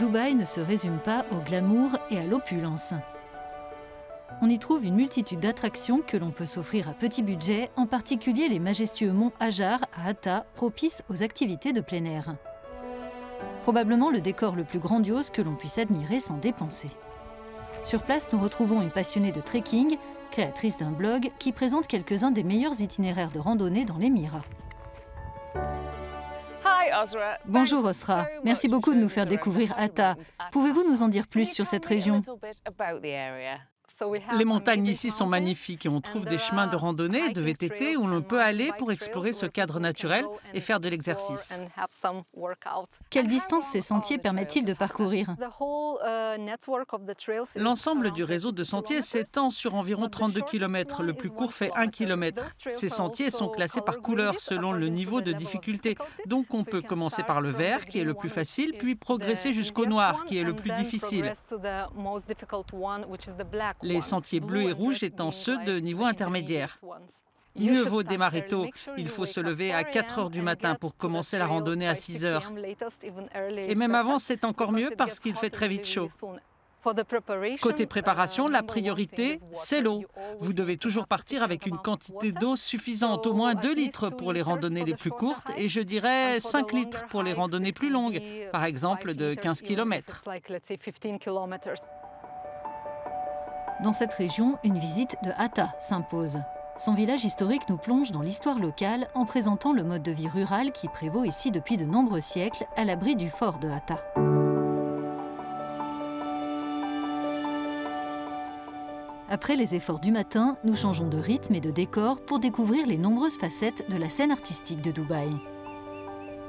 Dubaï ne se résume pas au glamour et à l'opulence. On y trouve une multitude d'attractions que l'on peut s'offrir à petit budget, en particulier les majestueux monts Hajar à Hatta, propices aux activités de plein air. Probablement le décor le plus grandiose que l'on puisse admirer sans dépenser. Sur place, nous retrouvons une passionnée de trekking, créatrice d'un blog qui présente quelques-uns des meilleurs itinéraires de randonnée dans l'Émirat. Bonjour Osra, merci beaucoup de nous faire découvrir Hatta. Pouvez-vous nous en dire plus sur cette région ? Les montagnes ici sont magnifiques et on trouve des chemins de randonnée et de VTT où l'on peut aller pour explorer ce cadre naturel et faire de l'exercice. Quelle distance ces sentiers permettent-ils de parcourir ? L'ensemble du réseau de sentiers s'étend sur environ 32 km. Le plus court fait 1 km. Ces sentiers sont classés par couleur selon le niveau de difficulté. Donc on peut commencer par le vert, qui est le plus facile, puis progresser jusqu'au noir, qui est le plus difficile. Les sentiers bleus et rouges étant ceux de niveau intermédiaire. Mieux vaut démarrer tôt. Il faut se lever à 4 heures du matin pour commencer la randonnée à 6 heures. Et même avant, c'est encore mieux parce qu'il fait très vite chaud. Côté préparation, la priorité, c'est l'eau. Vous devez toujours partir avec une quantité d'eau suffisante, au moins 2 litres pour les randonnées les plus courtes et je dirais 5 litres pour les randonnées plus longues, par exemple de 15 km. Dans cette région, une visite de Hatta s'impose. Son village historique nous plonge dans l'histoire locale en présentant le mode de vie rural qui prévaut ici depuis de nombreux siècles à l'abri du fort de Hatta. Après les efforts du matin, nous changeons de rythme et de décor pour découvrir les nombreuses facettes de la scène artistique de Dubaï.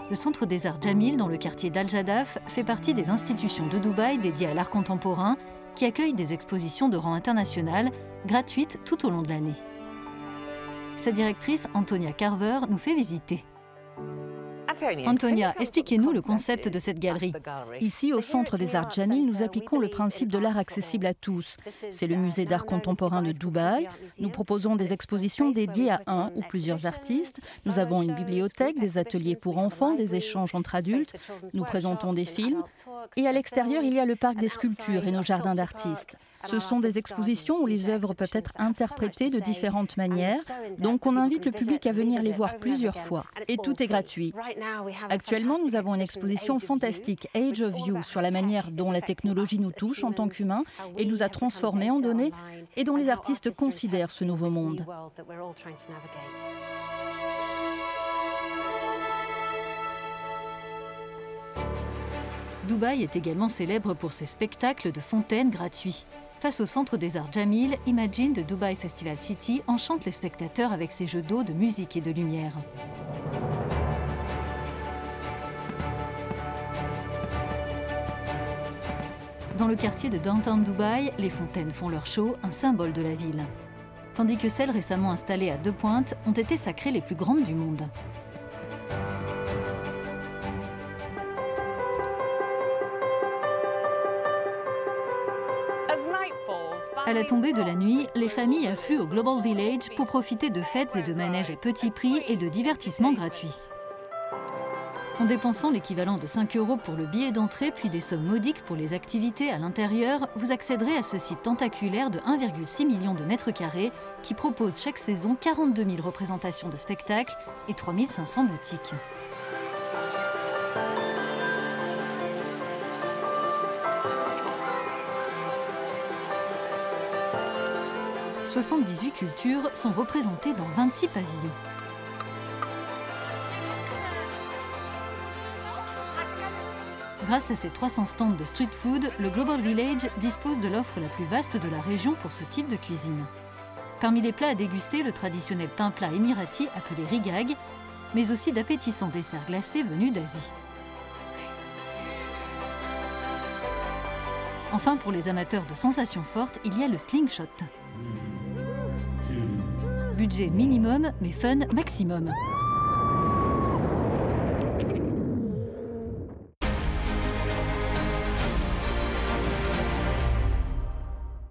Le Centre des Arts Jamil, dans le quartier d'Al Jadaf, fait partie des institutions de Dubaï dédiées à l'art contemporain qui accueillent des expositions de rang international, gratuites tout au long de l'année. Sa directrice, Antonia Carver, nous fait visiter. Antonia, expliquez-nous le concept de cette galerie. Ici, au Centre des Arts Jamil, nous appliquons le principe de l'art accessible à tous. C'est le musée d'art contemporain de Dubaï. Nous proposons des expositions dédiées à un ou plusieurs artistes. Nous avons une bibliothèque, des ateliers pour enfants, des échanges entre adultes. Nous présentons des films. Et à l'extérieur, il y a le parc des sculptures et nos jardins d'artistes. Ce sont des expositions où les œuvres peuvent être interprétées de différentes manières. Donc on invite le public à venir les voir plusieurs fois. Et tout est gratuit. Actuellement, nous avons une exposition fantastique, Age of You, sur la manière dont la technologie nous touche en tant qu'humains et nous a transformés en données et dont les artistes considèrent ce nouveau monde. Dubaï est également célèbre pour ses spectacles de fontaines gratuits. Face au Centre des Arts Jamil, Imagine de Dubai Festival City enchante les spectateurs avec ses jeux d'eau, de musique et de lumière. Dans le quartier de Downtown Dubaï, les fontaines font leur show, un symbole de la ville. Tandis que celles récemment installées à Deux Pointes ont été sacrées les plus grandes du monde. À la tombée de la nuit, les familles affluent au Global Village pour profiter de fêtes et de manèges à petit prix et de divertissements gratuits. En dépensant l'équivalent de 5 € pour le billet d'entrée, puis des sommes modiques pour les activités à l'intérieur, vous accéderez à ce site tentaculaire de 1,6 million de mètres carrés qui propose chaque saison 42 000 représentations de spectacles et 3 500 boutiques. « 78 cultures sont représentées dans 26 pavillons. Grâce à ses 300 stands de street food, le Global Village dispose de l'offre la plus vaste de la région pour ce type de cuisine. Parmi les plats à déguster, le traditionnel pain plat émirati appelé rigag, mais aussi d'appétissants desserts glacés venus d'Asie. Enfin, pour les amateurs de sensations fortes, il y a le slingshot. Budget minimum, mais fun maximum.